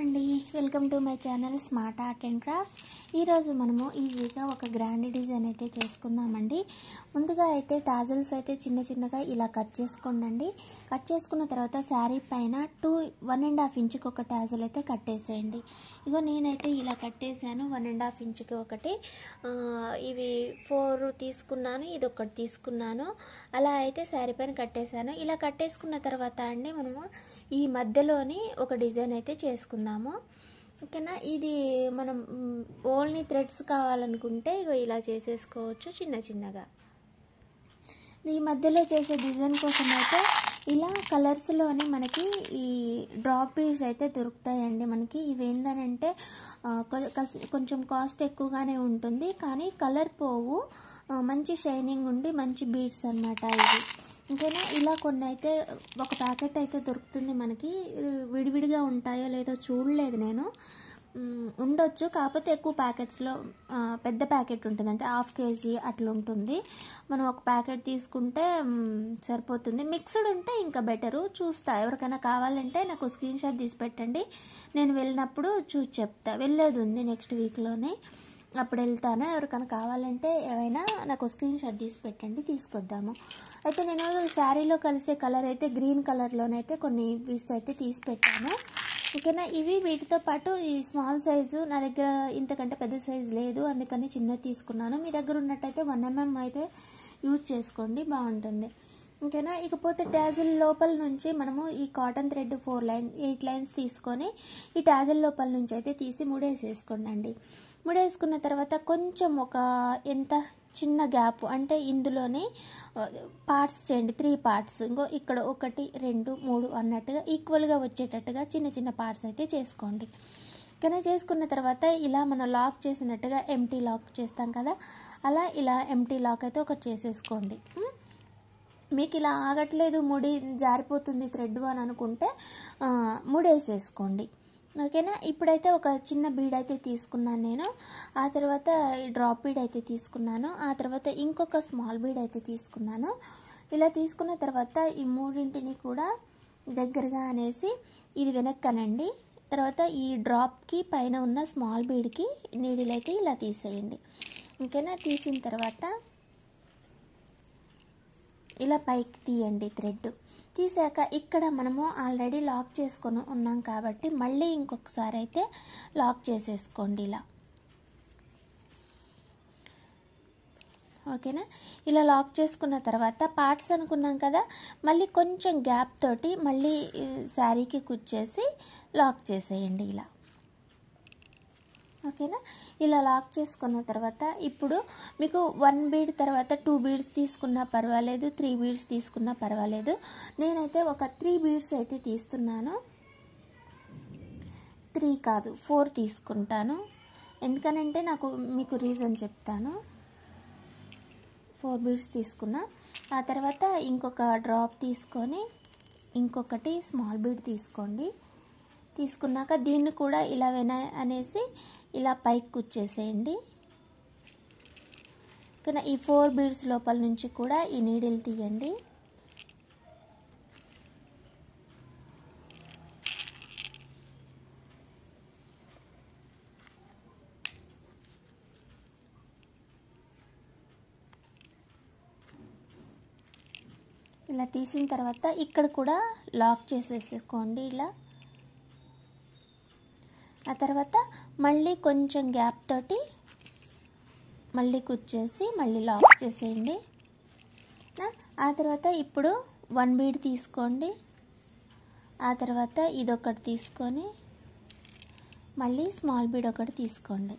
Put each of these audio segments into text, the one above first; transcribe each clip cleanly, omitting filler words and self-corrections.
అండి, welcome to my channel smart art and crafts. ఈరోజు మనము ఈజీగా ఒక గ్రాండ్ డిజైన్ అయితే చేసుకుందామండి. ముందుగా అయితే టాజల్స్ అయితే చిన్న చిన్నగా ఇలా కట్ చేసుకోండి. కట్ చేసుకున్న తర్వాత శారీ పైన 1.5 ఇంచుకి ఒక టాజల్ అయితే కట్టేసేయండి. ఇగో నేనైతే ఇలా కట్టేసాను. 1.5 ఇంచుకి ఒకటి, ఇవి 4 తీసుకున్నాను, ఇది ఒకటి తీసుకున్నాను. అలా అయితే శారీ పైన కట్టేసాను. ఇలా కట్టేసుకున్న తర్వాత అండి మనము ఈ మధ్యలోని ఒక డిజైన్ అయితే చేసుకుందాము. ఓకేనా, ఇది మనం ఓన్లీ థ్రెడ్స్ కావాలనుకుంటే ఇగో ఇలా చేసేసుకోవచ్చు చిన్న చిన్నగా. ఈ మధ్యలో చేసే డిజైన్ కోసం అయితే ఇలా కలర్స్లోనే మనకి ఈ డ్రాప్ బీడ్స్ అయితే దొరుకుతాయండి. మనకి ఇవి ఏంటంటే కొంచెం కాస్ట్ ఎక్కువగానే ఉంటుంది, కానీ కలర్ పోవు, మంచి షైనింగ్ ఉండి మంచి బీడ్స్ అన్నమాట ఇవి. ఓకేనా, ఇలా కొన్ని అయితే ఒక ప్యాకెట్ అయితే దొరుకుతుంది మనకి. విడివిడిగా ఉంటాయో లేదో చూడలేదు నేను, ఉండొచ్చు, కాకపోతే ఎక్కువ ప్యాకెట్స్లో పెద్ద ప్యాకెట్ ఉంటుంది, అంటే 1/2 kg అట్లా ఉంటుంది. మనం ఒక ప్యాకెట్ తీసుకుంటే సరిపోతుంది. మిక్స్డ్ ఉంటే ఇంకా బెటరు. చూస్తా, ఎవరికైనా కావాలంటే నాకు స్క్రీన్ షాట్ తీసి పెట్టండి, నేను వెళ్ళినప్పుడు చూసి చెప్తా. వెళ్ళేది ఉంది నెక్స్ట్ వీక్లోనే, అప్పుడు వెళ్తాను. ఎవరికైనా కావాలంటే ఏమైనా నాకు స్క్రీన్ షాట్ తీసి పెట్టండి, తీసుకొద్దాము. అయితే నేను శారీలో కలిసే కలర్ అయితే గ్రీన్ కలర్లోనైతే కొన్ని బీడ్స్ అయితే తీసి పెట్టాను. ఓకేనా, ఇవి వీటితో పాటు ఈ స్మాల్ సైజు నా దగ్గర ఇంతకంటే పెద్ద సైజు లేదు, అందుకని చిన్నది తీసుకున్నాను. మీ దగ్గర ఉన్నట్టయితే 1 mm అయితే యూజ్ చేసుకోండి, బాగుంటుంది. ఓకేనా, ఇకపోతే టాజిల్ లోపల నుంచి మనము ఈ కాటన్ థ్రెడ్ 8 లైన్స్ తీసుకొని ఈ టాజిల్ లోపల నుంచి అయితే తీసి ముడేసేసుకోండి. ముడేసుకున్న తర్వాత కొంచెం ఒక ఎంత చిన్న గ్యాప్, అంటే ఇందులోనే పార్ట్స్ చేయండి, 3 పార్ట్స్. ఇంకో ఇక్కడ 1 2 3 అన్నట్టుగా ఈక్వల్గా వచ్చేటట్టుగా చిన్న చిన్న పార్ట్స్ అయితే చేసుకోండి. కానీ చేసుకున్న తర్వాత ఇలా మనం లాక్ చేసినట్టుగా ఎంటీ లాక్ చేస్తాం కదా, అలా ఇలా ఎంటీ లాక్ అయితే ఒకటి చేసేసుకోండి. మీకు ఇలా ఆగట్లేదు, ముడి జారిపోతుంది థ్రెడ్ అని అనుకుంటే ముడేసేసుకోండి. ఓకేనా, ఇప్పుడైతే ఒక చిన్న బీడ్ అయితే తీసుకున్నాను నేను, ఆ తర్వాత డ్రాప్ బీడ్ అయితే తీసుకున్నాను, ఆ తర్వాత ఇంకొక స్మాల్ బీడ్ అయితే తీసుకున్నాను. ఇలా తీసుకున్న తర్వాత ఈ మూడింటిని కూడా దగ్గరగా అనేసి ఇది వెనక్కనండి. తర్వాత ఈ డ్రాప్కి పైన ఉన్న స్మాల్ బీడ్కి నీడిల్ అయితే ఇలా తీసేయండి. ఓకేనా, తీసిన తర్వాత ఇలా పైకి తీయండి థ్రెడ్. తీసాక ఇక్కడ మనము ఆల్రెడీ లాక్ చేసుకొని ఉన్నాం కాబట్టి మళ్ళీ ఇంకొకసారి అయితే లాక్ చేసేసుకోండి ఇలా. ఓకేనా, ఇలా లాక్ చేసుకున్న తర్వాత పార్ట్స్ అనుకున్నాం కదా, మళ్ళీ కొంచెం గ్యాప్ తోటి మళ్ళీ శారీకి కుచ్చేసి లాక్ చేసేయండి ఇలా. ఓకేనా, ఇలా లాక్ చేసుకున్న తర్వాత ఇప్పుడు మీకు 1 బీడ్ తర్వాత 2 బీడ్స్ తీసుకున్నా పర్వాలేదు, 3 బీడ్స్ తీసుకున్నా పర్వాలేదు. నేనైతే ఒక 3 బీడ్స్ అయితే తీస్తున్నాను, 3 కాదు 4 తీసుకుంటాను. ఎందుకనంటే మీకు రీజన్ చెప్తాను. 4 బీడ్స్ తీసుకున్నా. ఆ తర్వాత ఇంకొక డ్రాప్ తీసుకొని ఇంకొకటి స్మాల్ బీడ్ తీసుకోండి. తీసుకున్నాక దీన్ని కూడా ఇలా అనేసి ఇలా పైకి కుచ్చేసేయండి. కానీ ఈ 4 బీడ్స్ లోపల నుంచి కూడా ఈ నీడిల్ తీయండి. ఇలా తీసిన తర్వాత ఇక్కడ కూడా లాక్ చేసేసుకోండి ఇలా. ఆ తర్వాత మళ్ళీ కొంచెం గ్యాప్ తోటి మళ్ళీ కుచ్చేసి మళ్ళీ లాక్ చేసేయండి. ఆ తర్వాత ఇప్పుడు 1 బీడ్ తీసుకోండి. ఆ తర్వాత ఇదొకటి తీసుకొని మళ్ళీ స్మాల్ బీడ్ ఒకటి తీసుకోండి.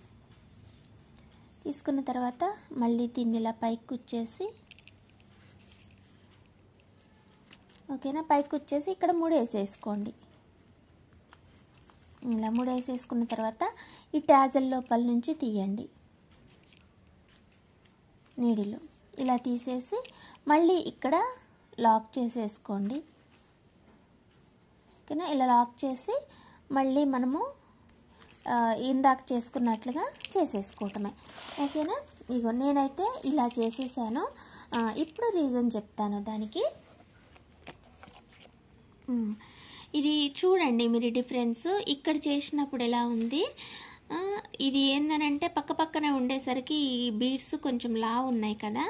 తీసుకున్న తర్వాత మళ్ళీ దీన్ని ఇలా పైకి కుచ్చేసి, ఓకేనా, పైకి కుచ్చేసి ఇక్కడ ముడేసేసుకోండి. ఇలా ముడేసేసుకున్న తర్వాత ఈ టాజల్ లోపల నుంచి తీయండి నీడిలు. ఇలా తీసేసి మళ్ళీ ఇక్కడ లాక్ చేసేసుకోండి. ఓకేనా, ఇలా లాక్ చేసి మళ్ళీ మనము ఇందాక చేసుకున్నట్లుగా చేసేసుకోవటమే. ఓకేనా, ఇగో నేనైతే ఇలా చేసేసాను. ఇప్పుడు రీజన్ చెప్తాను దానికి. ఇది చూడండి మీరు డిఫరెన్స్ ఇక్కడ చేసినప్పుడు ఎలా ఉంది. ఇది ఏందనంటే పక్క పక్కనే ఉండేసరికి ఈ బీడ్స్ కొంచెం లావు ఉన్నాయి కదా,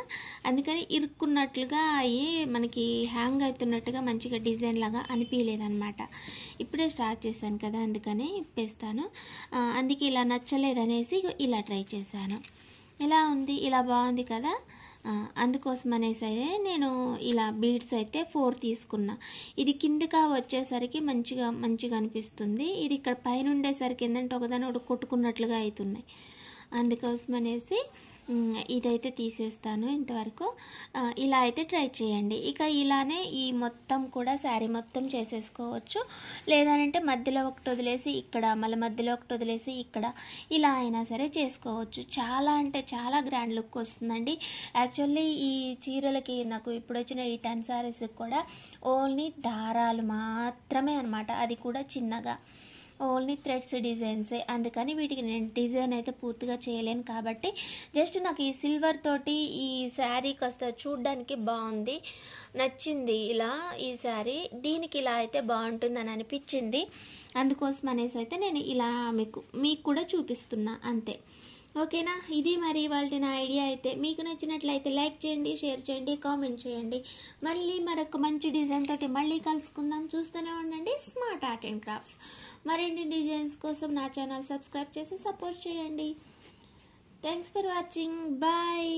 అందుకని ఇరుక్కున్నట్లుగా అయ్యి మనకి హ్యాంగ్ అవుతున్నట్టుగా మంచిగా డిజైన్ లాగా అనిపించలేదన్నమాట. ఇప్పుడే స్టార్ట్ చేశాను కదా అందుకని ఇప్పేస్తాను. అందుకే ఇలా నచ్చలేదనేసి ఇలా ట్రై చేశాను. ఎలా ఉంది, ఇలా బాగుంది కదా, అందుకోసం అనేసి నేను ఇలా బీడ్స్ అయితే 4 తీసుకున్నా. ఇది కిందగా వచ్చేసరికి మంచిగా అనిపిస్తుంది. ఇది ఇక్కడ పైన ఉండేసరికి ఏంటంటే ఒకదాని ఒకటి కొట్టుకున్నట్లుగా అవుతున్నాయి. అందుకోసం అనేసి ఇదైతే తీసేస్తాను ఇంతవరకు. ఇలా అయితే ట్రై చేయండి. ఇక ఇలానే ఈ మొత్తం కూడా శారీ మొత్తం చేసేసుకోవచ్చు. లేదంటే మధ్యలో ఒకటి వదిలేసి ఇక్కడ, మళ్ళీ మధ్యలో ఒకటి వదిలేసి ఇక్కడ, ఇలా అయినా సరే చేసుకోవచ్చు. చాలా అంటే చాలా గ్రాండ్ లుక్ వస్తుందండి. యాక్చువల్లీ ఈ చీరలకి నాకు ఇప్పుడు వచ్చిన ఈ 10 శారీస్కి కూడా ఓన్లీ దారాలు మాత్రమే అనమాట, అది కూడా చిన్నగా ఓన్లీ థ్రెడ్స్ డిజైన్సే. అందుకని వీటికి నేను డిజైన్ అయితే పూర్తిగా చేయలేను కాబట్టి జస్ట్ నాకు ఈ సిల్వర్ తోటి ఈ శారీ కాస్త చూడ్డానికి బాగుంది, నచ్చింది. ఇలా ఈ శారీ దీనికి ఇలా అయితే బాగుంటుందని అనిపించింది. అందుకోసం అనేసి అయితే నేను ఇలా మీకు కూడా చూపిస్తున్నా అంతే. ఓకేనా, ఇది మరి వాళ్ళ నా ఐడియా. అయితే మీకు నచ్చినట్లయితే లైక్ చేయండి, షేర్ చేయండి, కామెంట్ చేయండి. మళ్ళీ మరొక మంచి డిజైన్ తోటి మళ్ళీ కలుసుకుందాం. చూస్తూనే ఉండండి స్మార్ట్ ఆర్ట్ అండ్ క్రాఫ్ట్స్. మరిన్ని డిజైన్స్ కోసం నా ఛానల్ సబ్స్క్రైబ్ చేసి సపోర్ట్ చేయండి. Thanks for watching. బాయ్.